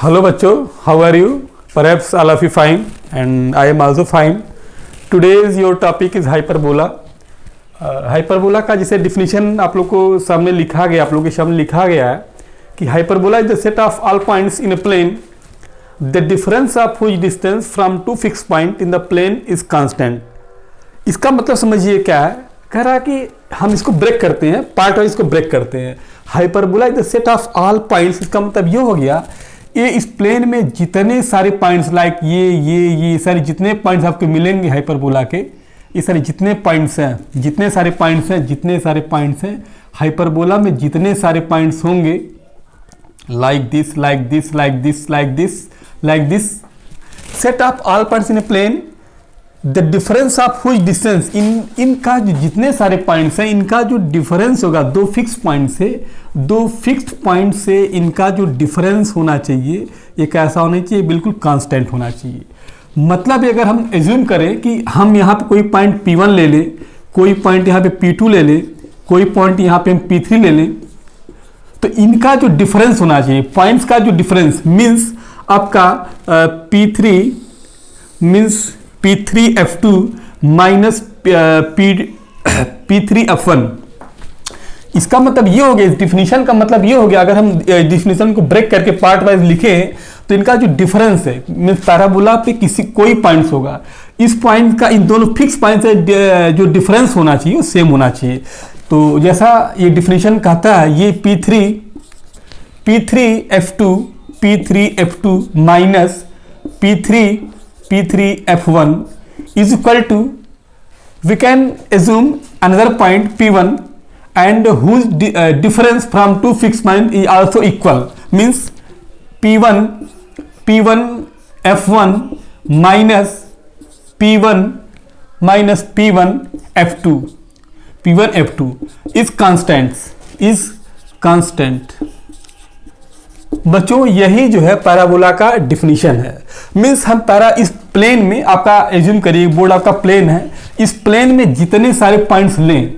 Hello bachcho, how are you? Perhaps all of you fine and I am also fine. Today's your topic is hyperbola. Hyperbola का जैसे definition आप लोग को सामने लिखा गया, आप लोग के सामने लिखा गया है कि hyperbola is the set of all points in a plane the difference of which distance from two fix point in the plane is constant. इसका मतलब समझिए क्या है, कह रहा है कि हम इसको ब्रेक करते हैं, पार्ट वाइज इसको ब्रेक करते हैं। Hyperbola is the set of all points, इसका मतलब ये हो गया ये इस प्लेन में जितने सारे पॉइंट्स लाइक ये सारे जितने पॉइंट्स आपको मिलेंगे हाइपरबोला के, ये सारे जितने पॉइंट्स हैं, जितने सारे पॉइंट्स हैं हाइपरबोला में जितने सारे पॉइंट्स होंगे like this set of all points in a plane the difference of which distance, इनका जो जितने सारे पॉइंट्स हैं इनका जो डिफरेंस होगा दो फिक्स पॉइंट से इनका जो डिफरेंस होना चाहिए ये कैसा होना चाहिए, बिल्कुल कांस्टेंट होना चाहिए। मतलब अगर हम एज्यूम करें कि हम यहाँ पे कोई पॉइंट P1 ले लें, कोई पॉइंट यहाँ पे P2 ले लें, कोई पॉइंट यहाँ पे हम P3 ले लें, तो इनका जो डिफरेंस होना चाहिए, पॉइंट्स का जो डिफरेंस मीन्स आपका P3F2 माइनस P3F1। इसका मतलब ये हो गया, इस डिफिनीशन का मतलब ये हो गया, अगर हम डिफिनीशन को ब्रेक करके पार्ट वाइज लिखें तो इनका जो डिफरेंस है मीन्स पैराबोला पे कोई पॉइंट्स होगा, इस पॉइंट का इन दोनों फिक्स पॉइंट से जो डिफरेंस होना चाहिए वो सेम होना चाहिए। तो जैसा ये डिफिनीशन कहता है, ये P3F2 minus P3F1 is equal to, we can assume another point P1 and whose difference from two fixed point is also equal, means P1F1 minus P1F2 is constant। बच्चों यही जो है पैराबोला का डिफिनीशन है। Means हम इस plane में आपका एज्यूम करिए बोर्ड आपका प्लेन है, इस प्लेन में जितने सारे पॉइंट्स लें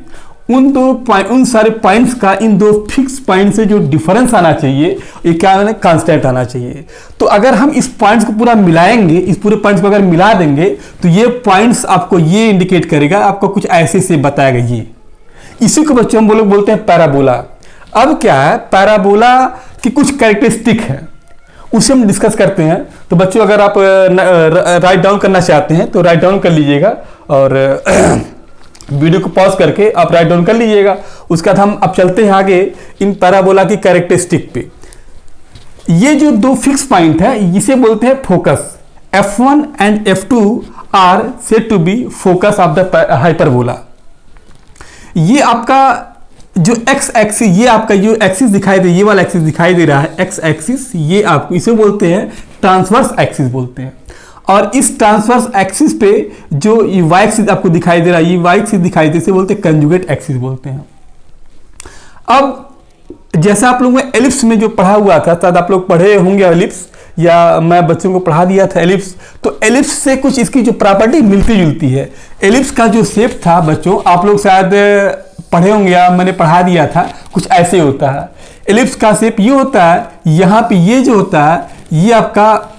उन सारे पॉइंट्स का इन दो फिक्स पॉइंट से जो डिफरेंस आना चाहिए ये क्या आना, कांस्टेंट आना चाहिए। तो अगर हम इस पॉइंट्स को पूरा मिलाएंगे, इस पूरे पॉइंट्स को अगर मिला देंगे तो ये पॉइंट्स आपको ये इंडिकेट करेगा, आपको कुछ ऐसे से बताएगा। ये इसी को बच्चों हम लोग बोलते हैं पैराबोला। अब क्या है, पैराबोला की कुछ कैरेक्टरिस्टिक है उसे हम डिस्कस करते हैं। तो बच्चों अगर आप राइट डाउन करना चाहते हैं तो राइट डाउन कर लीजिएगा और वीडियो को पॉज करके आप राइट डाउन कर लीजिएगा। उसके बाद हम अब चलते हैं आगे इन पैराबोला की कैरेक्टरिस्टिक पे। ये जो दो फिक्स पॉइंट है इसे बोलते हैं focus. F1 and F2 are said to be focus of the hyperbola. ये आपका जो एक्स एक्सिस, ये आपका जो एक्सिस दिखाई दे, ये वाला एक्सिस दिखाई दे रहा है एक्स एक्सिस, ये आपको इसे बोलते हैं ट्रांसवर्स एक्सिस बोलते हैं। और इस ट्रांसवर्स एक्सिस पे जो ये वाई एक्सिस आपको दिखाई दे रहा है, ये वाई एक्सिस दिखाई दे, इसे बोलते हैं कंजुगेट एक्सिस बोलते हैं। अब जैसा आप लोगों ने एलिप्स में जो पढ़ा हुआ था, शायद आप लोग पढ़े होंगे एलिप्स, या मैं बच्चों को पढ़ा दिया था एलिप्स, तो एलिप्स से कुछ इसकी जो प्रॉपर्टी मिलती जुलती है। एलिप्स का जो शेप था बच्चों आप लोग शायद पढ़े होंगे या मैंने पढ़ा दिया था, कुछ ऐसे होता है। एलिप्स का शेप ये होता है, यहाँ पे ये जो होता है ये आपका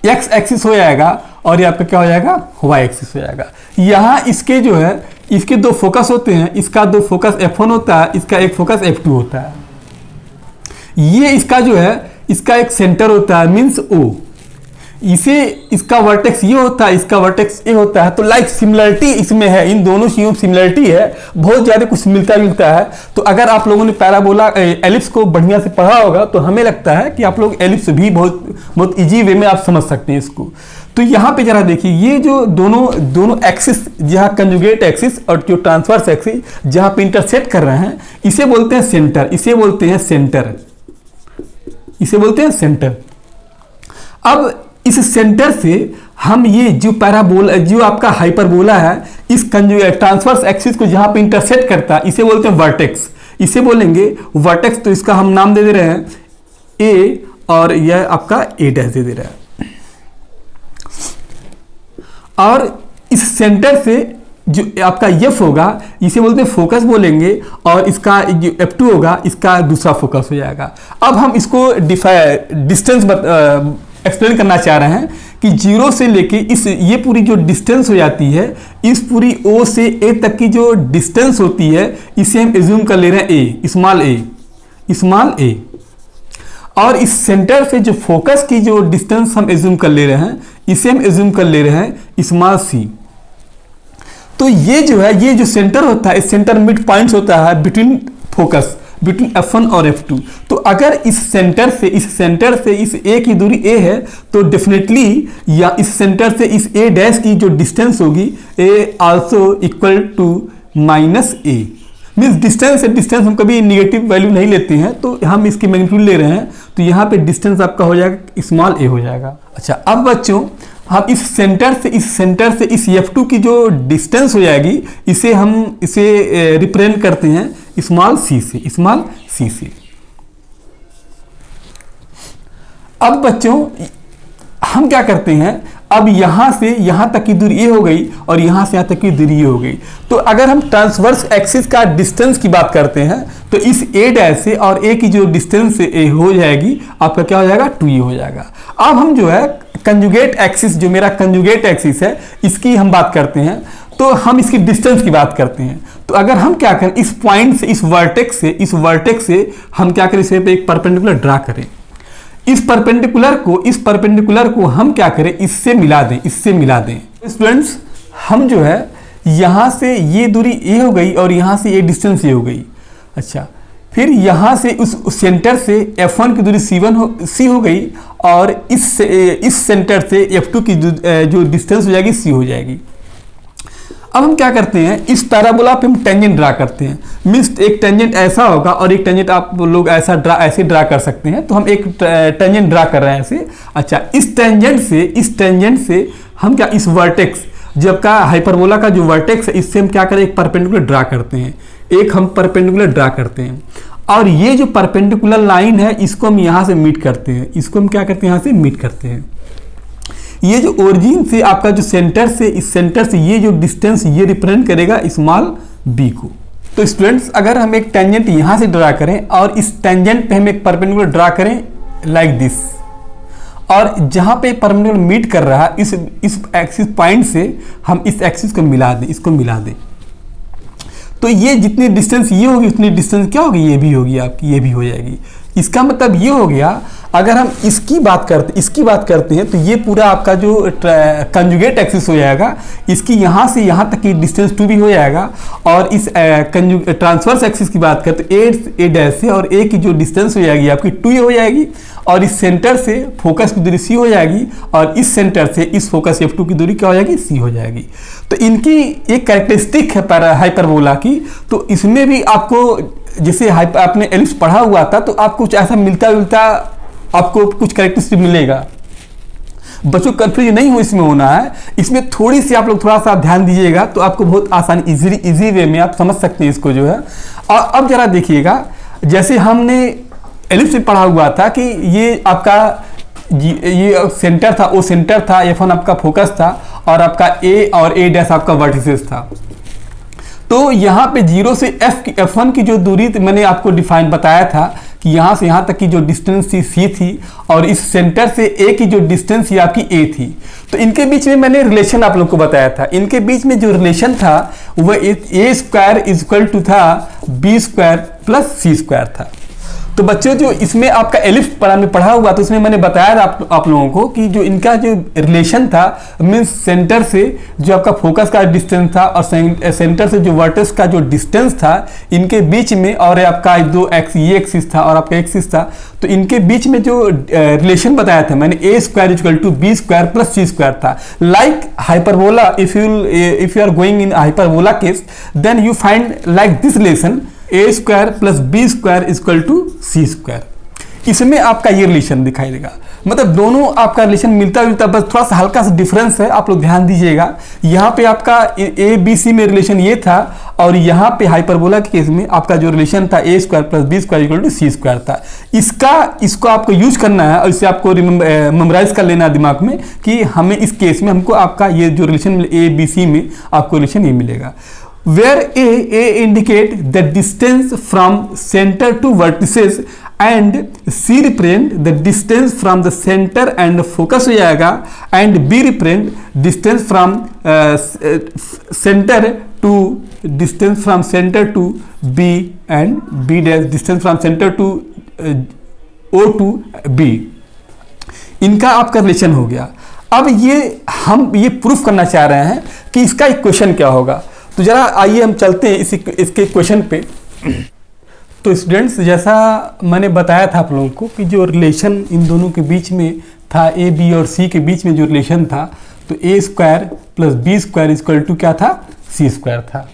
एक्स एक्सिस हो जाएगा और ये आपका क्या हो जाएगा, वाई एक्सिस हो जाएगा। यहाँ इसके जो है इसके दो फोकस होते हैं, इसका दो फोकस F1 होता है, इसका एक फोकस F2 होता है। ये इसका जो है इसका एक सेंटर होता है मीन्स O, इसे इसका वर्टेक्स ये होता है, इसका वर्टेक्स ए होता है। तो लाइक सिमिलरिटी इसमें है, इन दोनों चीज़ों में सिमिलरिटी है, बहुत ज़्यादा कुछ मिलता जुलता है। तो अगर आप लोगों ने पैराबोला एलिप्स को बढ़िया से पढ़ा होगा तो हमें लगता है कि आप लोग एलिप्स भी बहुत इजी वे में आप समझ सकते हैं इसको। तो यहाँ पे जरा देखिए, ये जो दोनों एक्सिस, जहाँ कंजुगेट एक्सिस और जो ट्रांसवर्स एक्सिस जहाँ पे इंटरसेक्ट कर रहे हैं, इसे बोलते हैं सेंटर, इसे बोलते हैं सेंटर। अब इस सेंटर से हम ये जो पैराबोला, जो आपका हाइपरबोला है, इस ट्रांसवर्स एक्सिस को जहां पे इंटरसेक्ट करता है इसे बोलते हैं वर्टेक्स, इसे बोलेंगे वर्टेक्स। तो इसका हम नाम दे दे रहे हैं ए और यह आपका ए डैश दे दे रहा है। और इस सेंटर से जो आपका F होगा इसे बोलते हैं फोकस बोलेंगे, और इसका जो F2 होगा इसका दूसरा फोकस हो जाएगा। अब हम इसको डिस्टेंस एक्सप्लेन करना चाह रहे हैं कि 0 से लेके इस ये पूरी जो डिस्टेंस हो जाती है, इस पूरी O से A तक की जो डिस्टेंस होती है इसे हम एज्यूम कर ले रहे हैं A, स्मॉल a। और इस सेंटर से जो फोकस की जो डिस्टेंस हम एज्यूम कर ले रहे हैं इसे हम एज्यूम कर ले रहे हैं स्मॉल c। तो ये जो है, ये जो सेंटर होता है, इस सेंटर मिड पॉइंट्स होता है बिटवीन फोकस, बिटवीन F1 और F2। तो अगर इस सेंटर से इस A की दूरी A है तो डेफिनेटली या इस सेंटर से इस A डैश की जो डिस्टेंस होगी A also equal to minus A। Means distance से डिस्टेंस हम कभी निगेटिव वैल्यू नहीं लेते हैं, तो हम इसकी मैग्नीट्यूड ले रहे हैं, तो यहाँ पे डिस्टेंस आपका हो जाएगा स्मॉल a हो जाएगा। अच्छा, अब बच्चों हम इस सेंटर से इस F2 की जो डिस्टेंस हो जाएगी इसे हम रिप्रेजेंट करते हैं स्मॉल c से। अब बच्चों हम क्या करते हैं, अब यहाँ से यहाँ तक की दूरी ये हो गई और यहाँ से यहाँ तक की दूरी ये हो गई। तो अगर हम ट्रांसवर्स एक्सिस का डिस्टेंस की बात करते हैं तो इस A डैश से और A की जो डिस्टेंस A हो जाएगी आपका क्या हो जाएगा 2A हो जाएगा। अब हम जो है कंजुगेट एक्सिस, जो मेरा कंजुगेट एक्सिस है इसकी हम बात करते हैं, तो हम इसकी डिस्टेंस की बात करते हैं। तो अगर हम क्या करें, इस पॉइंट से इस वर्टेक्स से हम क्या करें, इसे पे एक परपेंडिकुलर ड्रा करें। इस परपेंडिकुलर को हम क्या करें, इससे मिला दें। स्टूडेंट्स हम जो है यहाँ से ये दूरी A हो गई और यहाँ से ये डिस्टेंस ये हो गई। अच्छा, फिर यहाँ से उस सेंटर से F1 की दूरी C हो गई और इस सेंटर से F2 की जो डिस्टेंस हो जाएगी C हो जाएगी। अब हम क्या करते हैं, इस पैराबोला पे हम टेंजेंट ड्रा करते हैं। मीन्स एक टेंजेंट ऐसा होगा और एक टेंजेंट आप लोग ऐसे ड्रा कर सकते हैं। तो हम एक टेंजेंट ड्रा कर रहे हैं ऐसे। अच्छा, इस टेंजेंट से हम क्या, इस वर्टेक्स जब का हाइपरबोला का जो वर्टेक्स है इससे हम क्या करें, एक परपेंडिकुलर ड्रा करते हैं। और ये जो परपेंडिकुलर लाइन है इसको हम यहाँ से मीट करते हैं, यहाँ से मीट करते हैं। ये जो ओरिजिन से आपका जो सेंटर से ये जो डिस्टेंस ये रिप्रेजेंट करेगा स्मॉल b को। तो स्टूडेंट्स अगर हम एक टेंजेंट यहाँ से ड्रा करें और इस टेंजेंट पे हम एक परपेंडिकुलर ड्रा करें लाइक दिस, और जहाँ पे परपेंडिकुलर मीट कर रहा है इस एक्सिस पॉइंट से हम इस एक्सिस को मिला दें, तो ये जितनी डिस्टेंस ये होगी उतनी डिस्टेंस क्या होगी, ये भी होगी आपकी, ये भी हो जाएगी। इसका मतलब ये हो गया, अगर हम इसकी बात करते हैं तो ये पूरा आपका जो कंजुगेट एक्सिस हो जाएगा, इसकी यहाँ से यहाँ तक की डिस्टेंस 2b हो जाएगा। और इस ट्रांसवर्स एक्सिस की बात करते A डैश से और A की जो डिस्टेंस हो जाएगी आपकी 2a हो जाएगी, और इस सेंटर से फोकस की दूरी C हो जाएगी, और इस सेंटर से इस फोकस F2 की दूरी क्या हो जाएगी, C हो जाएगी। तो इनकी एक कैरेक्टरिस्टिक है हाइपरबोला की। तो इसमें भी आपको जैसे आपने एलिप्स पढ़ा हुआ था तो आपको कुछ ऐसा मिलता आपको कुछ कैरेक्टरिस्टिक मिलेगा। बच्चों कंफ्यूज नहीं हो इसमें होना है, इसमें थोड़ी सी आप लोग थोड़ा सा ध्यान दीजिएगा तो आपको बहुत आसानी इजी वे में आप समझ सकते हैं इसको जो है। और अब जरा देखिएगा, जैसे हमने एलिप्स में पढ़ा हुआ था कि ये आपका ये सेंटर था, वो सेंटर था, F1 आपका फोकस था और आपका A और A डैश आपका वर्टिसेस था। तो यहाँ पे 0 से F1 की जो दूरी मैंने आपको डिफाइन बताया था कि यहाँ से यहाँ तक की जो डिस्टेंस थी C थी, और इस सेंटर से A की जो डिस्टेंस थी आपकी A थी। तो इनके बीच में मैंने रिलेशन आप लोग को बताया था। इनके बीच में जो रिलेशन था वह A square is equal to था B square plus C square था। तो बच्चों जो इसमें आपका एलिप्स में पढ़ा हुआ तो उसमें मैंने बताया था आप लोगों को कि जो इनका जो रिलेशन था मीन्स सेंटर से जो आपका फोकस का डिस्टेंस था और सेंटर से जो वर्टेक्स का जो डिस्टेंस था, इनके बीच में, और आपका दो ये एक्सिस था और आपका एक्सिस था, तो इनके बीच में जो रिलेशन बताया था मैंने A square equal to B square plus C square था। Like hyperbola, if you are going in hyperbola case then you find like this relation A square plus B square equal to C square. इसमें आपका ये relation दिखाई देगा। मतलब दोनों आपका relation मिलता जुलता, बस थोड़ा सा हल्का सा डिफरेंस है, आप लोग ध्यान दीजिएगा। यहाँ पे आपका ए बी सी में रिलेशन ये था, और यहाँ पे हाइपरबोला के केस में आपका जो रिलेशन था A square plus B square equal to C square था। इसको आपको यूज करना है और इसे आपको मेमोराइज कर लेना है दिमाग में कि हमें इस केस में हमको आपका ये जो रिलेशन ए बी सी में आपको रिलेशन ये मिलेगा। Where A indicate the distance from center to vertices and C represent the distance from the center and focus हो जाएगा, and B represent distance from center to B and B dash distance from center to O to B। इनका आपका relation हो गया। अब हम ये proof करना चाह रहे हैं कि इसका इक्वेशन क्या होगा। तो जरा आइए हम चलते हैं इसके क्वेश्चन पे। तो स्टूडेंट्स, जैसा मैंने बताया था आप लोगों को कि जो रिलेशन इन दोनों के बीच में था, ए बी और सी के बीच में जो रिलेशन था, तो A square plus B square equal to क्या था, सी स्क्वायर था।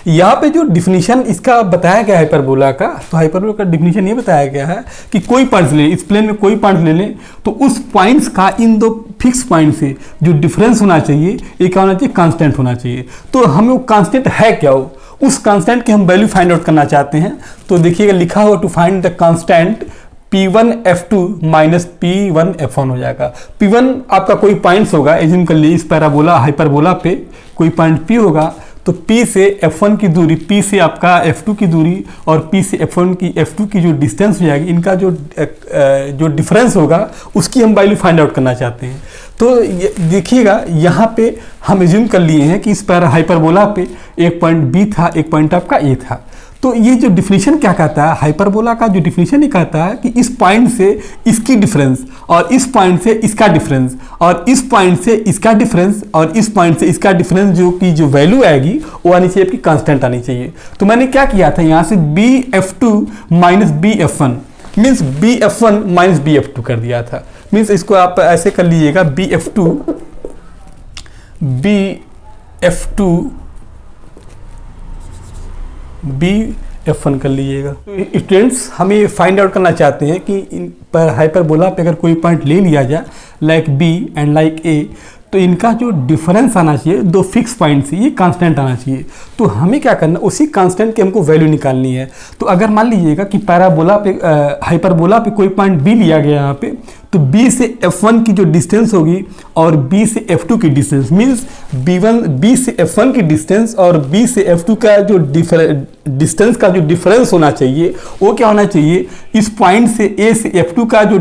यहाँ पे जो डिफिनीशन इसका बताया गया है हाइपरबोला का, तो हाइपरबोला का डिफिनीशन ये बताया गया है कि कोई पॉइंट्स ले, इस प्लेन में कोई पॉइंट ले लें, तो उस पॉइंट्स का इन दो फिक्स पॉइंट से जो डिफरेंस होना चाहिए, ये क्या होना चाहिए, कांस्टेंट होना चाहिए। तो हमें वो कांस्टेंट है क्या, हो उस कांस्टेंट की हम वैल्यू फाइंड आउट करना चाहते हैं। तो देखिएगा लिखा हुआ to find the constant P1F2 minus P1F1 हो जाएगा। P1 आपका कोई पॉइंट्स होगा, एज्यूम कर लीजिए इस पैराबोला हाइपरबोला पे कोई पॉइंट P होगा, तो P से F1 की दूरी, P से आपका F2 की दूरी और P से F2 की जो डिस्टेंस हो जाएगी, इनका जो डिफरेंस होगा उसकी हम वैल्यू फाइंड आउट करना चाहते हैं। तो देखिएगा यहाँ पे हम एज्यूम कर लिए हैं कि इस हाइपरबोला पे एक पॉइंट B था, एक पॉइंट आपका A था। तो ये जो डिफिनीशन क्या कहता है, हाइपरबोला का जो डिफिनीशन ये कहता है कि इस पॉइंट से इसकी डिफरेंस और इस पॉइंट से इसका डिफरेंस और इस पॉइंट से इसका डिफरेंस और इस पॉइंट से इसका डिफरेंस जो की जो वैल्यू आएगी वो आनी चाहिए, आपकी कांस्टेंट आनी चाहिए। तो मैंने क्या किया था, यहाँ से BF2 minus BF1 means BF1 minus BF2 कर दिया था। मीन्स इसको आप ऐसे कर लीजिएगा, BF1 कर लीजिएगा। तो स्टूडेंट्स, हम ये फाइंड आउट करना चाहते हैं कि इन पर हाइपरबोला पे अगर कोई पॉइंट ले लिया जाए like B and like A, तो इनका जो डिफरेंस आना चाहिए, दो फिक्स पॉइंट से ये कांस्टेंट आना चाहिए। तो हमें क्या करना, उसी कांस्टेंट की हमको वैल्यू निकालनी है। तो अगर मान लीजिएगा कि पैराबोला पे हाइपरबोला पे कोई पॉइंट B लिया गया यहाँ पे, तो B से F1 की जो डिस्टेंस होगी और B से F2 की डिस्टेंस मीन्स B से F1 की डिस्टेंस और B से F2 का जो डिस्टेंस का जो डिफरेंस होना चाहिए वो क्या होना चाहिए, इस पॉइंट से A से F2 का जो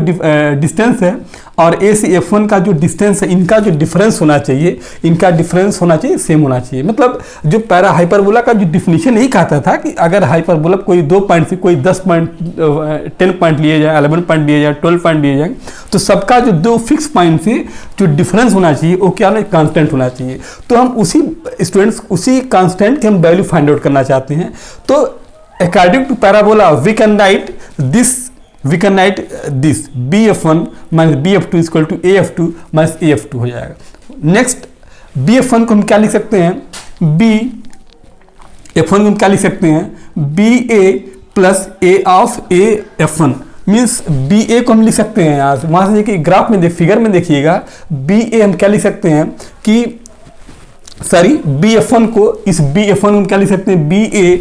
डिस्टेंस है और A से F1 का जो डिस्टेंस है, इनका जो डिफरेंस होना चाहिए, इनका डिफरेंस होना चाहिए सेम होना चाहिए। मतलब जो पैरा हाइपरबोला का जो डिफिनीशन यही कहता था कि अगर हाइपरबोला कोई 2 पॉइंट से कोई 10 पॉइंट 10 पॉइंट लिए जाए, 11 पॉइंट लिए जाए, 12 पॉइंट लिए जाए, तो सबका जो दो फिक्स पॉइंट से जो डिफरेंस होना चाहिए वो क्या होना, कांस्टेंट होना चाहिए। तो हम उसी कांस्टेंट की हम वैल्यू फाइंड आउट करना चाहते हैं। तो according to parabola we can write this BF1 minus BF2 equal to AF2 minus AF2 हो जाएगा। नेक्स्ट BF1 को हम क्या लिख सकते हैं, BF1 को हम क्या लिख सकते हैं, BA plus A of AF1 means BA को हम लिख सकते हैं यहाँ से, वहाँ से देखिए ग्राफ में फिगर में देखिएगा, BA हम क्या लिख सकते हैं कि BF1 को, इस BF1 को हम क्या लिख सकते हैं, BA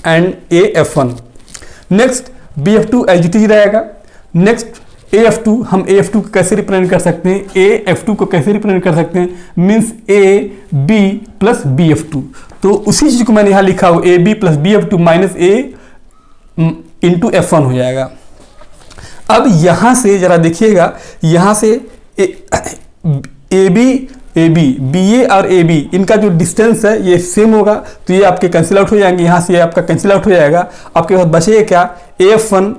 and AF1। Next BF2 as it is रहेगा। नेक्स्ट AF2, हम AF2 को कैसे रिप्रेजेंट कर सकते हैं, AF2 को कैसे रिप्रेजेंट कर सकते हैं, मीन्स AB प्लस BF2। तो उसी चीज को मैंने यहाँ लिखा हो, AB plus BF2 minus A into F1 हो जाएगा। अब यहाँ से जरा देखिएगा, यहाँ से BA और AB इनका जो डिस्टेंस है ये सेम होगा, तो ये आपके कैंसिल आउट हो जाएंगे, यहाँ से ये आपका कैंसिल आउट हो जाएगा। आपके पास बचेगा क्या, AF1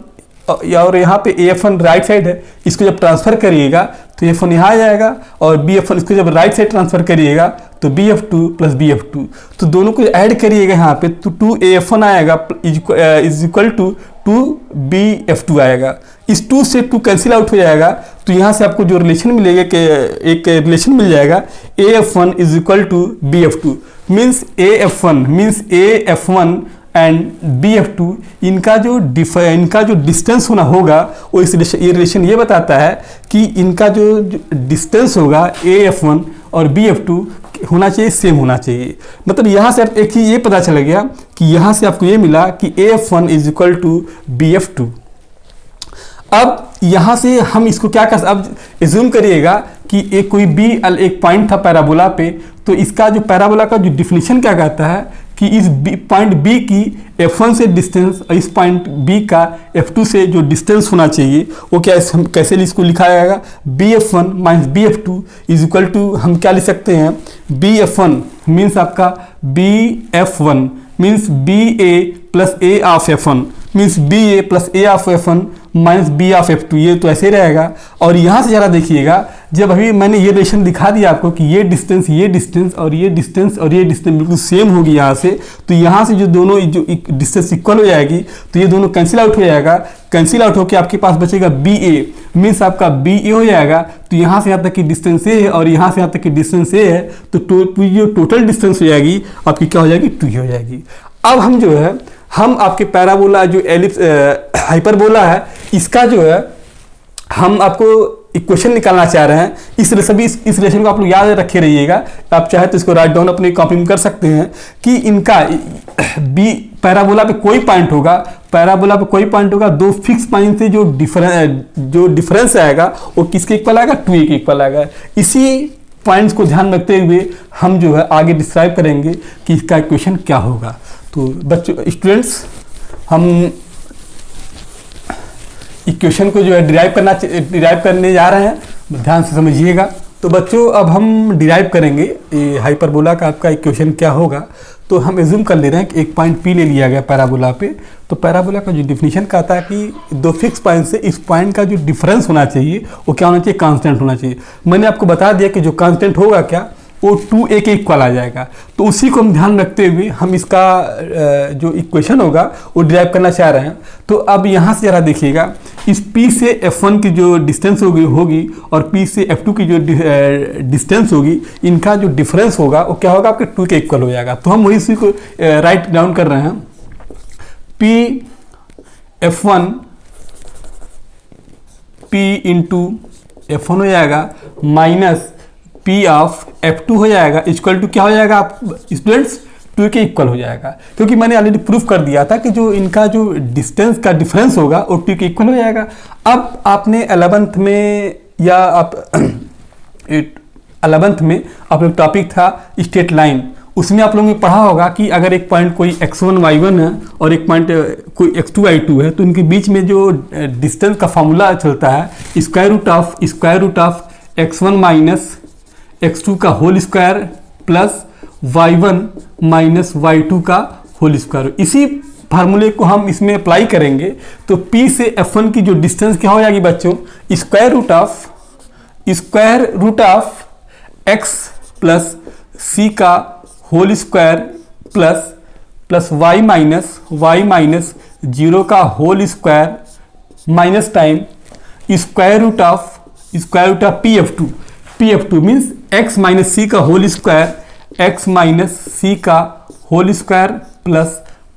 और यहाँ पे AF1 राइट साइड है, इसको जब ट्रांसफर करिएगा तो AF1 यहाँ आ जाएगा और BF1 इसको जब राइट साइड ट्रांसफर करिएगा तो BF2 प्लस BF2, तो दोनों को ऐड करिएगा यहाँ पे तो 2AF1 आएगा इज इक्वल टू 2BF2 आएगा। इस 2 से 2 कैंसिल आउट हो जाएगा, तो यहाँ से आपको जो रिलेशन मिलेगा कि एक रिलेशन मिल जाएगा, AF1 is equal to BF2 means AF1 means AF1 and BF2 इनका जो डिस्टेंस होना होगा वो ये रिलेशन ये बताता है कि इनका जो डिस्टेंस होगा AF1 और BF2 होना चाहिए, सेम होना चाहिए। मतलब यहाँ से एक चीज़ ये पता चल गया कि यहाँ से आपको ये मिला कि AF1 is equal to BF2। अब यहाँ से हम इसको क्या कर, अब एज्यूम करिएगा कि एक कोई एक पॉइंट था पैराबोला पे, तो इसका जो पैराबोला का जो डिफिनीशन क्या कहता है कि इस पॉइंट B की F1 से डिस्टेंस और इस पॉइंट B का F2 से जो डिस्टेंस होना चाहिए वो क्या, हम कैसे इसको लिखा जाएगा, BF1 minus BF2 is equal to, हम क्या लिख सकते हैं, BF1 मीन्स आपका BF1 means BA plus A of F1 means BA plus A of F1 minus B of F2, ये तो ऐसे ही रहेगा। और यहाँ से ज़रा देखिएगा, जब अभी मैंने ये रिलेशन दिखा दिया आपको कि ये डिस्टेंस और ये डिस्टेंस बिल्कुल सेम होगी यहाँ से, तो यहाँ से जो दोनों जो डिस्टेंस इक्वल हो जाएगी तो ये दोनों कैंसिल आउट हो जाएगा। कैंसिल आउट होकर आपके पास बचेगा BA मीन्स आपका BA हो जाएगा। तो यहाँ से यहाँ तक की डिस्टेंस A है और यहाँ से यहाँ तक की डिस्टेंस A है, तो जो टोटल डिस्टेंस हो जाएगी आपकी क्या हो जाएगी, 2 हो जाएगी। अब हम जो है हम आपके पैराबोला जो एलिप्स हाइपरबोला है इसका जो है हम आपको इक्वेशन निकालना चाह रहे हैं। इस रिलेशन को आप लोग याद रखे रहिएगा। आप चाहे तो इसको राइट डाउन अपनी कॉपी में कर सकते हैं कि इनका पैराबोला पे कोई पॉइंट होगा, दो फिक्स पॉइंट से जो डिफरेंस आएगा वो किसके इक्वल आएगा, 2a के इक्वल आएगा। इसी पॉइंट्स को ध्यान रखते हुए हम जो है आगे डिस्क्राइब करेंगे कि इसका इक्वेशन क्या होगा। तो बच्चों, स्टूडेंट्स, हम इक्वेशन को जो है डिराइव करने जा रहे हैं, ध्यान से समझिएगा। तो बच्चों, अब हम डिराइव करेंगे ये हाइपरबोला का आपका इक्वेशन क्या होगा। तो हम एज्यूम कर ले रहे हैं कि एक पॉइंट P ले लिया गया पैराबोला पे। तो पैराबोला का जो डिफिनीशन कहता है कि दो फिक्स पॉइंट से इस पॉइंट का जो डिफरेंस होना चाहिए वो क्या होना चाहिए, कांस्टेंट होना चाहिए। मैंने आपको बता दिया कि जो कांस्टेंट होगा क्या, वो 2a के इक्वल आ जाएगा। तो उसी को हम ध्यान रखते हुए हम इसका जो इक्वेशन होगा वो डिराइव करना चाह रहे हैं। तो अब यहाँ से ज़रा देखिएगा, इस P से F1 की जो डिस्टेंस होगी और P से F2 की जो डिस्टेंस होगी, इनका जो डिफरेंस होगा वो क्या होगा, आपके 2 के इक्वल हो जाएगा। तो हम वही इसी को राइट डाउन कर रहे हैं। P इंटू F1 हो जाएगा माइनस P ऑफ F2 हो जाएगा, इक्वल टू क्या हो जाएगा आप स्टूडेंट्स, 2 के इक्वल हो जाएगा। क्योंकि मैंने ऑलरेडी प्रूफ कर दिया था कि जो इनका जो डिस्टेंस का डिफरेंस होगा वो 2 के इक्वल हो जाएगा। अब आपने 11th में या आप 11th में आप लोग टॉपिक था स्ट्रेट लाइन, उसमें आप लोगों ने पढ़ा होगा कि अगर एक पॉइंट कोई x1 y1 है और एक पॉइंट कोई x2 y2 है, तो इनके बीच में जो डिस्टेंस का फॉर्मूला चलता है square root of x1 minus x2 का whole square plus y1 minus y2 का होल स्क्वायर। इसी फार्मूले को हम इसमें अप्लाई करेंगे तो P से F1 की जो डिस्टेंस क्या हो जाएगी बच्चों, square root of x plus c का whole square plus y minus 0 का whole square minus time square root of PF2 means x minus C का whole square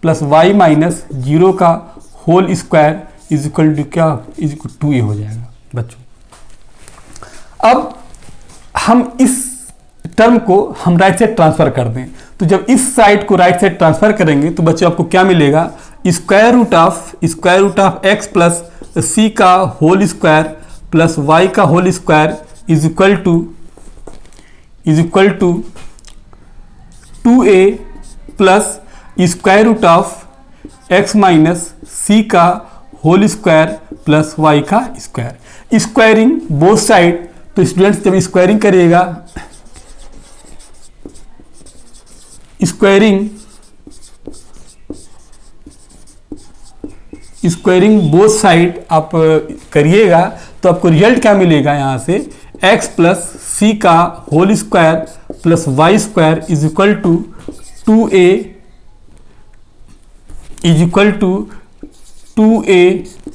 plus y minus 0 का whole square is equal to क्या, is equal to 2a हो जाएगा बच्चों। अब हम इस टर्म को हम राइट साइड ट्रांसफर कर दें, तो जब इस साइड को राइट साइड ट्रांसफर करेंगे तो बच्चों आपको क्या मिलेगा, square root of x plus C का होल स्क्वायर प्लस y का whole square is equal to 2a plus square root of x minus C का होल स्क्वायर प्लस y का स्क्वायर। स्क्वायरिंग बोथ साइड, तो students जब squaring करिएगा, squaring both side आप करिएगा तो आपको रिजल्ट क्या मिलेगा, यहाँ से x प्लस सी का whole square plus Y square is equal to 2a is equal to 2a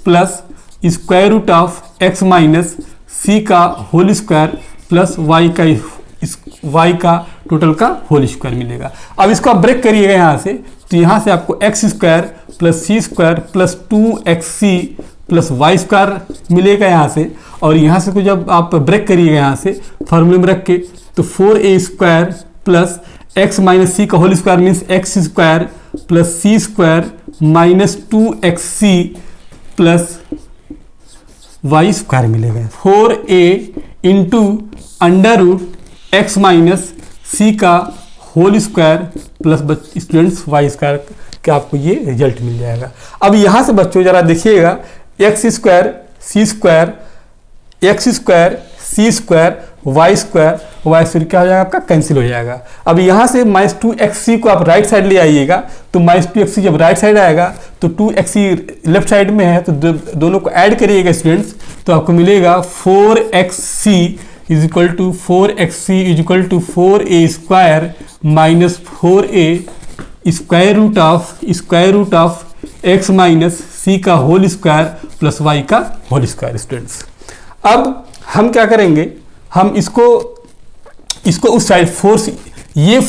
plus square root of x minus C का होल स्क्वायर प्लस y का टोटल का होल स्क्वायर मिलेगा। अब इसको आप ब्रेक करिएगा यहाँ से, तो यहाँ से आपको X square plus C square plus 2xc plus Y square मिलेगा यहाँ से। और यहाँ से को जब आप ब्रेक करिएगा यहाँ से फॉर्मूले में रख के, तो 4a square plus X minus C का whole square means x square plus C square minus 2xc plus Y square मिलेगा। 4a into under root X minus C का whole square plus students Y square का आपको ये result मिल जाएगा। अब यहाँ से बच्चों जरा देखिएगा, एक्स स्क्वायर सी स्क्वायर एक्स स्क्वायर सी स्क्वायर वाई स्क्वायर क्या हो जाएगा आपका, कैंसिल हो जाएगा। अब यहाँ से -2xc को आप राइट साइड ले आइएगा, तो -2xc जब राइट साइड आएगा तो 2xc लेफ्ट साइड में है, तो दोनों को ऐड करिएगा स्टूडेंट्स, तो आपको मिलेगा 4xc is equal to 4a square minus 4a square root of x minus C का होल स्क्वायर प्लस वाई का होल स्क्वायर। स्टूडेंट्स अब हम क्या करेंगे, हम इसको उस साइड 4 से ये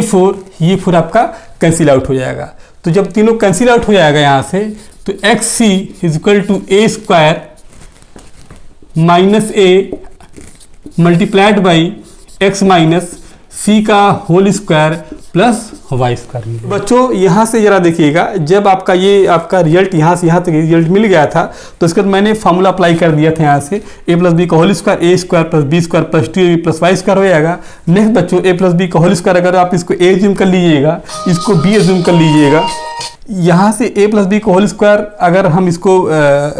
4 आपका कैंसिल आउट हो जाएगा। तो जब तीनों कैंसिल आउट हो जाएगा यहाँ से, तो X C is equal to A square minus A multiplied by X minus C का whole square plus Y square. बच्चों यहाँ से जरा देखिएगा, जब आपका रिजल्ट यहाँ से यहाँ तक रिजल्ट मिल गया था, तो इसके बाद मैंने फार्मूला अप्लाई कर दिया था यहाँ से a प्लस बी का whole square A square plus B square plus 2ab plus Y square हो जाएगा। नेक्स्ट बच्चों a प्लस बी का होल स्क्वायर अगर आप इसको a एज्यूम कर लीजिएगा, इसको b एज्यूम कर लीजिएगा, यहाँ से a प्लस बी का होल स्क्वायर अगर हम इसको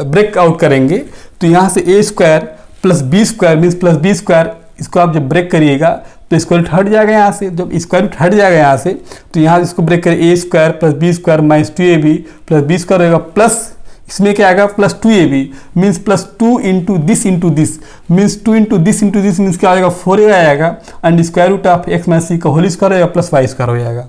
ब्रेक आउट करेंगे, तो यहाँ से a square plus B square means plus B square, इसको आप जब ब्रेक करिएगा तो स्क्वायर रूट हट जाएगा यहाँ से। जब स्क्वायर रूट हट जाएगा यहाँ से, तो यहाँ इसको ब्रेक करें a square plus B square minus 2ab plus B square होगा, प्लस इसमें क्या आएगा plus 2ab means plus 2 into this means 2 into this means क्या आएगा 4a आएगा, and square root of X minus C का होल स्क्वायर होगा plus Y square हो जाएगा।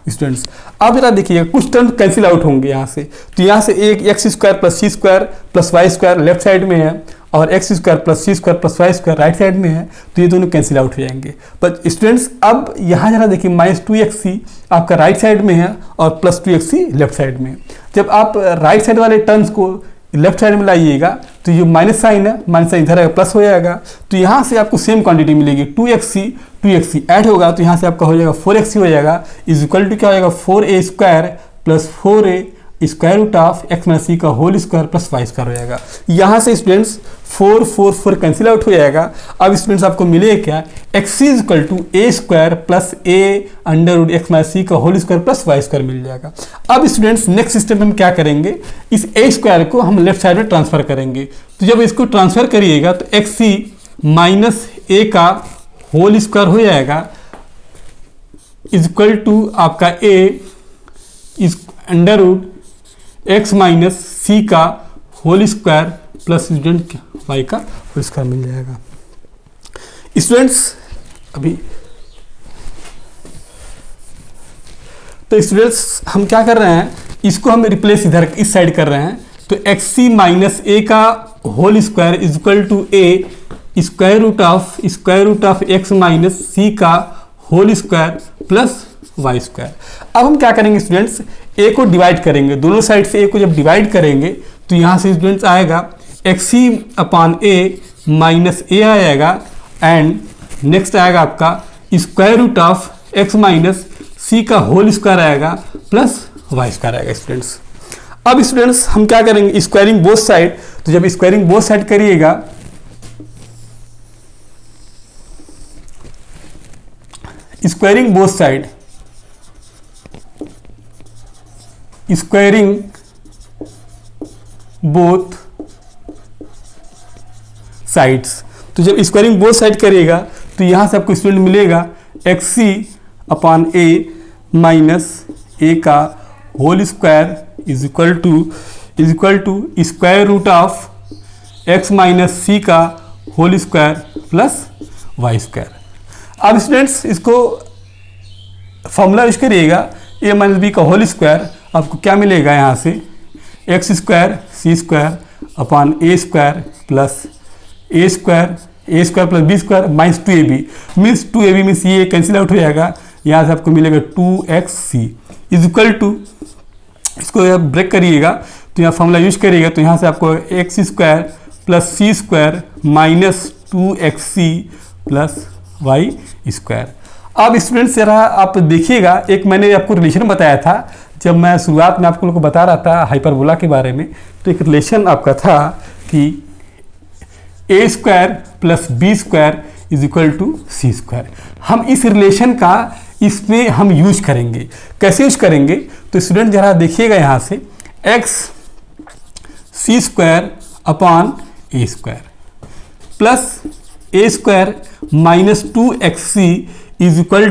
स्टूडेंट्स अब जरा देखिएगा, कुछ टर्म कैंसिल आउट होंगे यहाँ से, तो यहाँ से एक X square plus C square plus Y square left side में है, और X square plus C square plus Y square right side में है, तो ये दोनों कैंसिल आउट हो जाएंगे। बट स्टूडेंट्स अब यहाँ जरा देखिए, -2xc आपका राइट साइड में है और प्लस 2xc लेफ्ट साइड में। जब आप राइट साइड वाले टर्म्स को लेफ्ट साइड में लाइएगा, तो ये माइनस साइन है, माइनस साइन इधर आएगा प्लस हो जाएगा, तो यहाँ से आपको सेम क्वांटिटी मिलेगी 2xc ऐड होगा, तो यहाँ से आपका हो जाएगा 4xc हो जाएगा, इज इक्वल टू क्या हो जाएगा 4a square plus 4a square root of X minus C का whole square plus Y square हो जाएगा। यहाँ से स्टूडेंट्स 4 कैंसिल आउट हो जाएगा। अब स्टूडेंट्स आपको मिलेगा क्या, X is equal to A square plus A under root X minus C का whole square plus Y square मिल जाएगा। अब स्टूडेंट्स नेक्स्ट स्टेप में हम क्या करेंगे, इस ए स्क्वायर को हम लेफ्ट साइड में ट्रांसफर करेंगे। तो जब इसको ट्रांसफर करिएगा तो एक्स सी माइनस ए का होल स्क्वायर हो जाएगा इज इक्वल टू आपका A is under root X minus C का whole square plus student Y का होल स्क्वायर मिल जाएगा। स्टूडेंट्स अभी तो स्टूडेंट्स हम क्या कर रहे हैं, इसको हम रिप्लेस इधर इस साइड कर रहे हैं, तो एक्स सी माइनस ए का whole square is equal to A square root of X minus C का whole square plus Y square. अब हम क्या करेंगे स्टूडेंट्स, ए को डिवाइड करेंगे, दोनों साइड से ए को जब डिवाइड करेंगे तो यहाँ से स्टूडेंट्स आएगा X C upon A minus A आएगा, एंड नेक्स्ट आएगा आपका square root of X minus C का होल स्क्वायर आएगा प्लस वाई स्क्वायर आएगा। स्टूडेंट्स अब स्टूडेंट्स हम क्या करेंगे, स्क्वायरिंग बोथ साइड, तो जब स्क्वायरिंग बोथ साइड करिएगा स्क्वायरिंग बोथ साइड तो जब स्क्वायरिंग बोथ साइड करिएगा तो यहां से आपको स्टूडेंट मिलेगा X C upon A minus A का whole square is equal to square root of X minus C का whole square plus Y square. अब स्टूडेंट्स इसको फॉर्मूला यूज करिएगा, ए माइनस बी का होल स्क्वायर आपको क्या मिलेगा, यहाँ से एक्स स्क्वायर सी स्क्वायर अपॉन ए स्क्वायर प्लस ए square plus B square minus 2ab means ये कैंसिल आउट हो जाएगा, यहाँ से आपको मिलेगा 2xc इज इक्वल टू, इसको ब्रेक करिएगा तो यहाँ फॉर्मूला यूज करिएगा तो यहाँ से आपको X square plus C square minus 2xc plus Y square. अब स्टूडेंट्स जरा आप देखिएगा, एक मैंने आपको रिलेशन बताया था जब मैं शुरुआत में आपको लोगों को बता रहा था हाइपरबोला के बारे में, तो एक रिलेशन आपका था कि A square plus B square is equal to C square. हम इस रिलेशन का इसमें हम यूज करेंगे। कैसे यूज करेंगे तो स्टूडेंट जरा देखिएगा, यहाँ से x c square upon A square plus A square minus 2xc is equal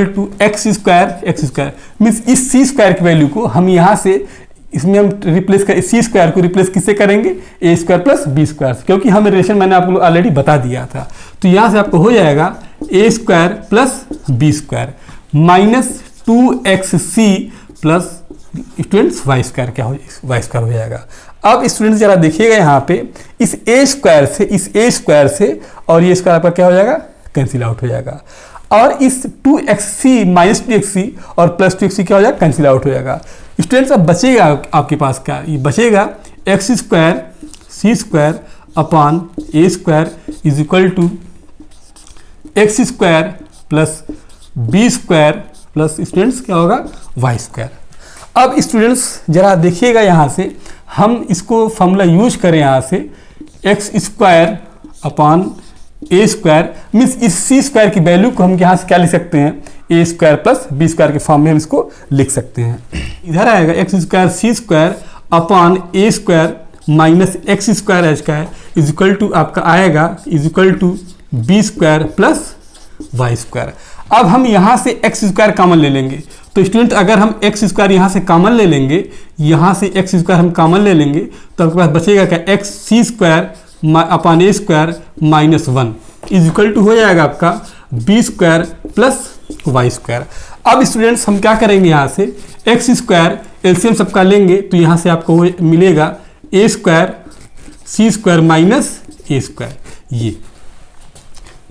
to x square means इस सी स्क्वायर की वैल्यू को हम यहाँ से इसमें हम रिप्लेस कर, सी स्क्वायर को रिप्लेस किससे करेंगे, ए स्क्वायर प्लस बी स्क्वायर, क्योंकि हम रिलेशन मैंने आपको ऑलरेडी बता दिया था। तो यहाँ से आपको हो जाएगा A square plus B square minus 2xc plus students Y square, क्या हो वाई स्क्वायर हो जाएगा। अब स्टूडेंट्स जरा देखिएगा यहाँ पे इस ए स्क्वायर से और ये स्क्वायर आपका क्या हो जाएगा, कैंसिल आउट हो जाएगा, और इस 2xc माइनस 2xc और प्लस 2xc क्या हो जाएगा, कैंसिल आउट हो जाएगा। स्टूडेंट्स अब बचेगा आपके पास क्या, ये बचेगा x square C square upon A square is equal to x square plus B square plus students क्या होगा, वाई स्क्वायर। अब स्टूडेंट्स जरा देखिएगा यहाँ से हम इसको फॉर्मूला यूज करें, यहाँ से एक्स स्क्वायर अपॉन ए स्क्वायर मीन्स इस सी स्क्वायर की वैल्यू को हम यहाँ से क्या लिख सकते हैं, A square plus B square के फॉर्म में हम इसको लिख सकते हैं। इधर आएगा एक्स स्क्वायर सी स्क्वायर अपॉन ए square minus x square H का इज इक्वल टू आपका आएगा is equal to B square plus Y square. अब हम यहाँ से एक्स स्क्वायर कॉमन ले लेंगे, तो स्टूडेंट अगर हम एक्स स्क्वायर यहाँ से कॉमन ले लेंगे, यहाँ से एक्स स्क्वायर हम कॉमन ले लेंगे तो आपके पास बचेगा क्या, x c square upon A square minus 1 is equal to हो जाएगा आपका b square plus Y square. अब स्टूडेंट्स हम क्या करेंगे, यहाँ से एक्स स्क्वायर एलसीएम सबका लेंगे तो यहाँ से आपको मिलेगा A square C square minus A square, ये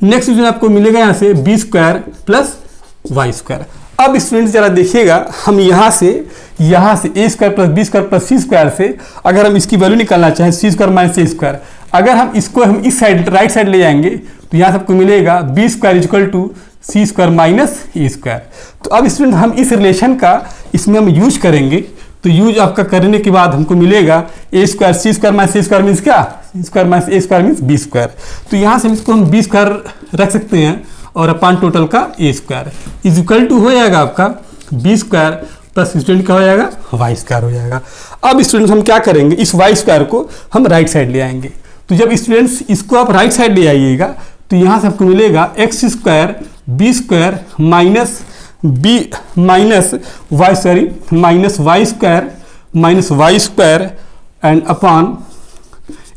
नेक्स्ट स्टूडेंट आपको मिलेगा यहाँ से B square plus Y square. अब स्टूडेंट्स जरा देखिएगा हम यहाँ से A square plus B square plus C square से अगर हम इसकी वैल्यू निकालना चाहें सी स्क्वायर माइनस ए स्क्वायर, अगर हम इसको हम इस साइड राइट साइड ले जाएंगे तो यहाँ से आपको मिलेगा b square equal to C square minus A square. तो अब स्टूडेंट हम इस रिलेशन का इसमें हम यूज करेंगे, तो यूज आपका करने के बाद हमको मिलेगा A square C square minus A square means क्या, सी स्क्वायर माइनस ए स्क्वायर मीन्स बी स्क्वायर। तो यहाँ से इसको हम बी स्क्वायर रख सकते हैं और अपान टोटल का ए स्क्वायर इज इक्वल टू हो जाएगा आपका बी स्क्वायर प्लस स्टूडेंट क्या हो जाएगा, वाई स्क्वायर हो जाएगा। अब स्टूडेंट हम क्या करेंगे, इस वाई स्क्वायर को हम राइट साइड ले आएंगे। तो जब स्टूडेंट्स इसको आप राइट साइड ले आइएगा तो यहाँ से आपको मिलेगा x square b square minus b minus y sorry minus y square and upon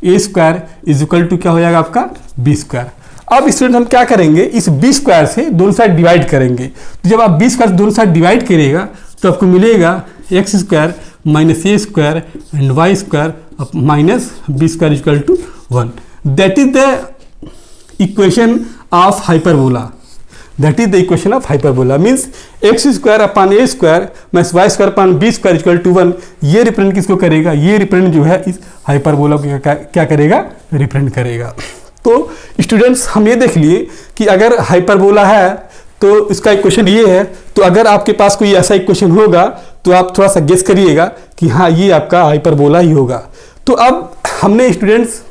A square is equal to क्या हो जाएगा आपका बी स्क्वायर। अब स्टूडेंट हम क्या करेंगे, इस बी स्क्वायर से दोनों साइड डिवाइड करेंगे। तो जब आप बी स्क्वायर दोनों साइड डिवाइड करिएगा तो आपको मिलेगा x square minus A square and y square minus b square equal to 1। That is the equation of hyperbola. That is the equation of hyperbola means x square upon A square minus y square upon b square equal to 1। ये represent किसको करेगा, ये represent जो है इस hyperbola को क्या करेगा, रिप्रेजेंट करेगा। तो स्टूडेंट्स हम ये देख लिए कि अगर हाइपरबोला है तो इसका इक्वेशन ये है। तो अगर आपके पास कोई ऐसा इक्वेशन होगा तो आप थोड़ा सा गेस करिएगा कि हाँ ये आपका हाइपरबोला ही होगा। तो अब हमने स्टूडेंट्स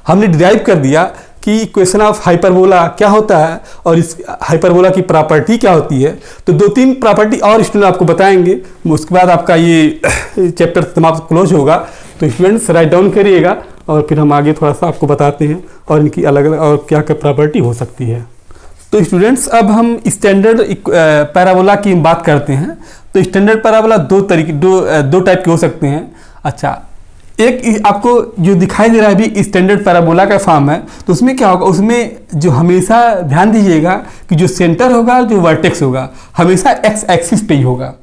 हमने डिराइव कर दिया कि इक्वेशन ऑफ हाइपरबोला क्या होता है और इस हाइपरबोला की प्रॉपर्टी क्या होती है। तो 2-3 प्रॉपर्टी और स्टूडेंट आपको बताएंगे, उसके बाद आपका ये चैप्टर समाप्त क्लोज होगा। तो स्टूडेंट्स राइट डाउन करिएगा और फिर हम आगे थोड़ा सा आपको बताते हैं और इनकी अलग अलग और क्या क्या प्रॉपर्टी हो सकती है। तो स्टूडेंट्स अब हम स्टैंडर्ड पैराबोला की बात करते हैं। तो स्टैंडर्ड पैराबोला दो टाइप के हो सकते हैं। अच्छा, एक आपको जो दिखाई दे रहा है अभी स्टैंडर्ड पैराबोला का फॉर्म है, तो उसमें क्या होगा, उसमें जो हमेशा ध्यान दीजिएगा कि जो सेंटर होगा, जो वर्टेक्स होगा, हमेशा एक्स एक्सिस पे ही होगा।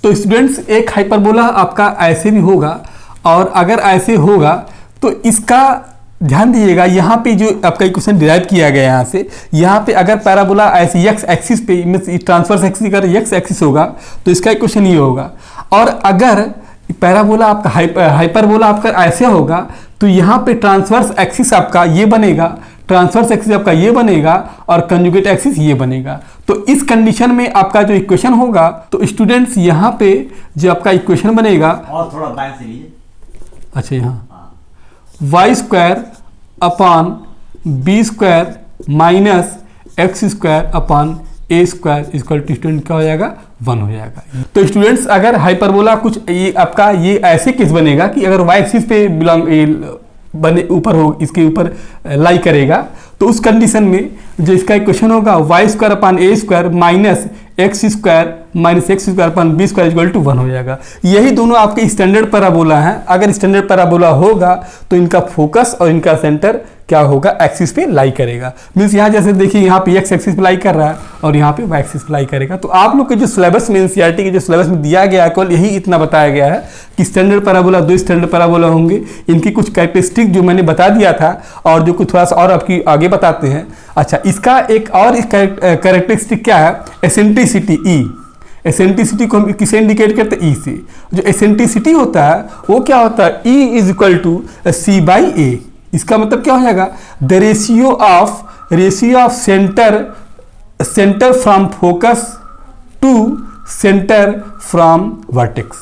तो स्टूडेंट्स एक हाइपरबोला आपका ऐसे भी होगा और अगर ऐसे होगा तो इसका ध्यान दीजिएगा यहाँ पे जो आपका इक्वेशन डिराइव किया गया यहाँ से, यहाँ पे अगर पैराबोला ऐसे एक्स एक्सिस पे मीन्स ट्रांसवर्स एक्सिस अगर एक्स एक्सिस होगा तो इसका इक्वेशन ये होगा, और अगर पैराबोला आपका हाइपरबोला आपका ऐसे होगा तो यहाँ पे ट्रांसवर्स एक्सिस आपका ये बनेगा, ट्रांसवर्स एक्सिस आपका ये बनेगा और कंजुगेट एक्सिस ये बनेगा। तो इस कंडीशन में आपका जो इक्वेशन होगा, तो स्टूडेंट्स यहाँ पे जो आपका इक्वेशन बनेगा, और थोड़ा बैक से लीजिए, अच्छा यहाँ y square upon b square minus x square upon A square equal to student क्या हो जाएगा 1 हो जाएगा। तो स्टूडेंट्स अगर हाइपरबोला कुछ ये आपका ये ऐसे केस बनेगा कि अगर वाई एक्सिस पे बने ऊपर हो, इसके ऊपर लाई करेगा, तो उस कंडीशन में जो इसका इक्वेशन होगा y square upon A square minus x square minus x square upon b square equal to 1 हो जाएगा। यही दोनों आपके स्टैंडर्ड पैराबोला हैं। अगर स्टैंडर्ड पैराबोला होगा तो इनका फोकस और इनका सेंटर क्या होगा, एक्सिस पे लाई करेगा। मीन्स यहाँ जैसे देखिए यहाँ पे एक्स एक्सिस पे लाई कर रहा है और यहाँ पे वाई एक्सिस पे लाई करेगा। तो आप लोग के जो सिलेबस में एनसीईआरटी के जो सिलेबस में दिया गया है केवल यही इतना बताया गया है कि स्टैंडर्ड पैराबोला 2 स्टैंडर्ड पैराबोला होंगे, इनकी कुछ कैरेक्टरिस्टिक जो मैंने बता दिया था और जो कुछ थोड़ा सा और आपकी आगे बताते हैं। अच्छा, इसका एक और कैरेक्टरिस्टिक क्या है, एसेंट्रिसिटी ई। एसेंट्रिसिटी को हम किसे इंडिकेट करते हैं, ई से। जो एसेंट्रिसिटी होता है वो क्या होता है, E is equal to C by A. इसका मतलब क्या हो जाएगा, the ratio of centre from focus to centre from vertex.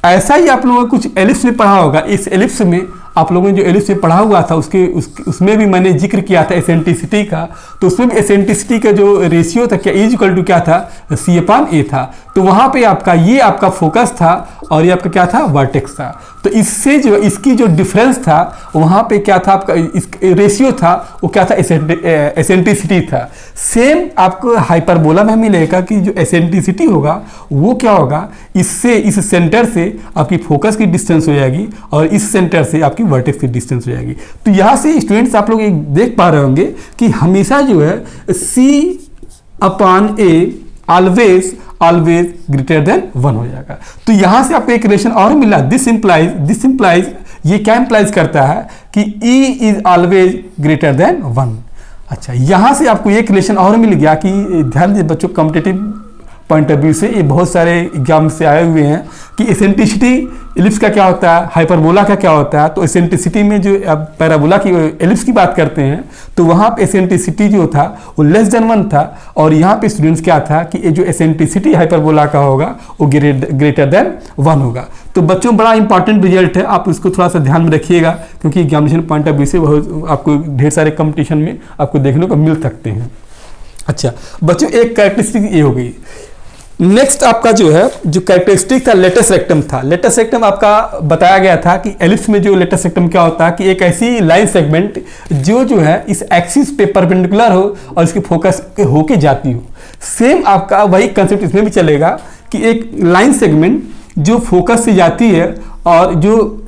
ऐसा ही आप लोगों ने कुछ एलिप्स में पढ़ा होगा। इस एलिप्स में आप लोगों ने जो एलिप्स में पढ़ा हुआ था उसमें भी मैंने जिक्र किया था एसेंट्रिसिटी का। तो उसमें भी एसेंट्रिसिटी का जो रेशियो था क्या, इज इक्वल टू क्या था, सी अपॉन ए था। तो वहाँ पे आपका ये आपका फोकस था और ये आपका क्या था, वर्टेक्स था। तो इससे जो इसकी जो डिफरेंस था वहाँ पे क्या था, आपका इस रेशियो था वो क्या था, एसेंट्रिसिटी था। सेम आपको हाइपरबोला में मिलेगा कि जो एसेंट्रिसिटी होगा वो क्या होगा, इससे इस सेंटर से आपकी फोकस की डिस्टेंस हो जाएगी और इस सेंटर से आपकी वर्टेक्स की डिस्टेंस हो जाएगी। तो यहाँ से स्टूडेंट्स आप लोग देख पा रहे होंगे कि हमेशा जो है सी upon a always greater than 1 हो जाएगा। तो यहां से आपको एक रिलेशन और मिला, दिस इंप्लाइज ये क्या इंप्लाइज करता है कि E is always greater than 1। अच्छा, यहां से आपको एक रिलेशन और मिल गया कि ध्यान दीजिए बच्चों, कॉम्पिटिटिव पॉइंट ऑफ व्यू से ये बहुत सारे एग्जाम से आए हुए हैं कि एसेंट्रिसिटी एलिप्स का क्या होता है, हाइपरबोला का क्या होता है। तो एसेंट्रिसिटी में जो अब पैराबोला की एलिप्स की बात करते हैं तो वहाँ पे एसेंट्रिसिटी जो था वो लेस देन 1 था, और यहाँ पे स्टूडेंट्स क्या था कि ये जो एसेंट्रिसिटी हाइपरबोला का होगा वो ग्रेटर देन 1 होगा। तो बच्चों बड़ा इंपॉर्टेंट रिजल्ट है, आप इसको थोड़ा सा ध्यान में रखिएगा क्योंकि एग्जामिनेशन पॉइंट ऑफ व्यू से बहुत आपको ढेर सारे कंपटीशन में आपको देखने को मिल सकते हैं। अच्छा बच्चों, एक कैरेक्टरिस्टिक ये हो गई। नेक्स्ट आपका जो है जो कैरेक्टरिस्टिक था लेटस रेक्टम था। लेटस रेक्टम आपका बताया गया था कि एलिप्स में जो लेटस रेक्टम क्या होता है कि एक ऐसी लाइन सेगमेंट जो है इस एक्सिस पे परपेंडिकुलर हो और इसकी फोकस होके जाती हो। सेम आपका वही कंसेप्ट इसमें भी चलेगा कि एक लाइन सेगमेंट जो फोकस से जाती है और जो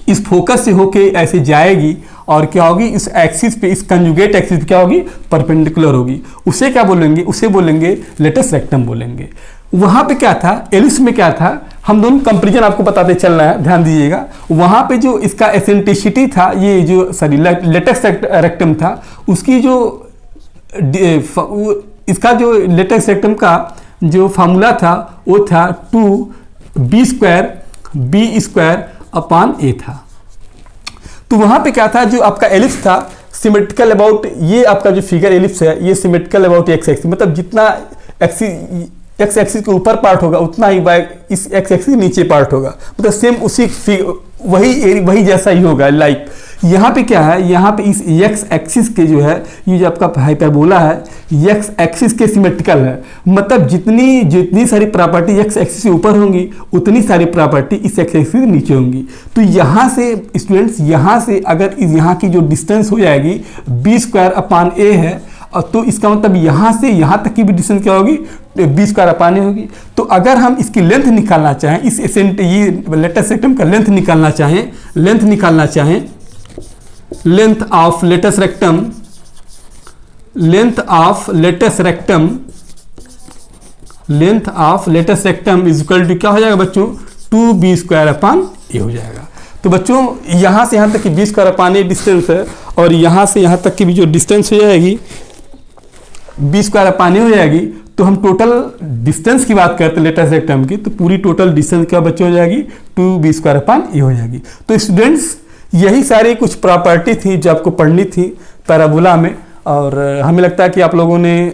इस फोकस से होके ऐसे जाएगी और क्या होगी, इस एक्सिस पे, इस कंजुगेट एक्सिस पे क्या होगी, परपेंडिकुलर होगी। उसे क्या बोलेंगे, उसे बोलेंगे लेटस रेक्टम बोलेंगे। वहां पे क्या था, एलिप्स में क्या था, हम दोनों कंपेरिजन आपको बताते चलना है, ध्यान दीजिएगा। वहां पे जो इसका एसेंट्रिसिटी था, ये जो सॉरी लेटस रेक्टम था, उसकी जो इसका जो लेटस रेक्टम का जो फार्मूला था वो था 2b² अपॉन ए था। तो वहां पे क्या था, जो आपका एलिप्स था सिमेट्रिकल अबाउट, ये आपका जो फिगर एलिप्स है ये सिमेट्रिकल अबाउट एक्स एक्सिस, मतलब जितना एक्स एक्सिस के ऊपर पार्ट होगा उतना ही वाई इस एक्स एक्सिस के नीचे पार्ट होगा, मतलब सेम उसी वही जैसा ही होगा। लाइक यहाँ पे क्या है, यहाँ पे इस एक्स एक्सिस के जो है ये जो आपका हाइपरबोला है एक्स एक्सिस के सिमेट्रिकल है, मतलब जितनी सारी प्रॉपर्टी एक्स एक्सिस से ऊपर होंगी उतनी सारी प्रॉपर्टी इस एक्स एक्सिस के नीचे होंगी। तो यहाँ से स्टूडेंट्स, यहाँ से अगर यहाँ की जो डिस्टेंस हो जाएगी b² अपॉन ए है, तो इसका मतलब यहाँ से यहाँ तक की भी डिस्टेंस क्या होगी, b² अपॉन ए होगी। तो अगर हम इसकी लेंथ निकालना चाहें, इस ये लेटस रेक्टम का लेंथ निकालना चाहें, length of latus rectum is equal to क्या हो जाएगा बच्चों, 2b² अपॉन ए हो जाएगा। तो बच्चों यहाँ से यहाँ तक की 20 स्क्वायर अपान ए डिस्टेंस है, और यहाँ से यहाँ तक की भी जो डिस्टेंस हो जाएगी 20 स्क्वायर अपान ए हो जाएगी। तो हम टोटल डिस्टेंस की बात करते हैं लेटेस्ट एक टर्म की, तो पूरी टोटल डिस्टेंस क्या बच्चे हो जाएगी 2b स्क्वायर अपान ए हो जाएगी। तो स्टूडेंट्स यही सारी कुछ प्रॉपर्टी थी जो आपको पढ़नी थी पैराबोला में, और हमें लगता है कि आप लोगों ने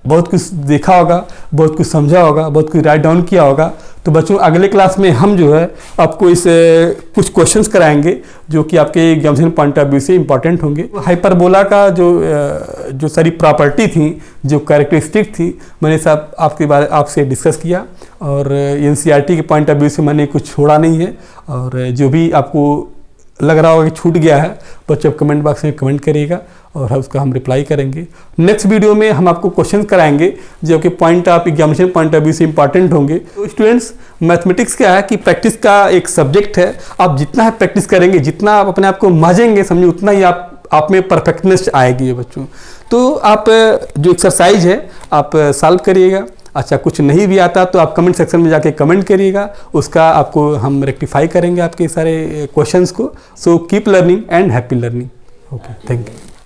बहुत कुछ देखा होगा, बहुत कुछ समझा होगा, बहुत कुछ राइट डाउन किया होगा। तो बच्चों अगले क्लास में हम जो है आपको इस कुछ क्वेश्चंस कराएंगे जो कि आपके एग्जामिनेशन पॉइंट ऑफ व्यू से इंपॉर्टेंट होंगे। हाइपरबोला का जो सारी प्रॉपर्टी थी, जो कैरेक्टरिस्टिक थी, मैंने सब आपके बारे आपसे डिस्कस किया, और एनसीईआरटी के पॉइंट ऑफ व्यू से मैंने कुछ छोड़ा नहीं है। और जो भी आपको लग रहा होगा कि छूट गया है, बच्चों कमेंट बॉक्स में कमेंट करिएगा और उसका हम रिप्लाई करेंगे। नेक्स्ट वीडियो में हम आपको क्वेश्चन कराएंगे जो कि point of examination point of view से इंपॉर्टेंट होंगे। तो स्टूडेंट्स मैथमेटिक्स क्या है कि प्रैक्टिस का एक सब्जेक्ट है। आप जितना है प्रैक्टिस करेंगे, जितना आप अपने आप को माजेंगे समझिए, उतना ही आप में परफेक्टनेस आएगी ये बच्चों। तो आप जो एक्सरसाइज है आप सॉल्व करिएगा। अच्छा कुछ नहीं भी आता तो आप कमेंट सेक्शन में जाके कमेंट करिएगा, उसका आपको हम रेक्टिफाई करेंगे आपके सारे क्वेश्चंस को। So keep learning and happy learning. Okay, thank you.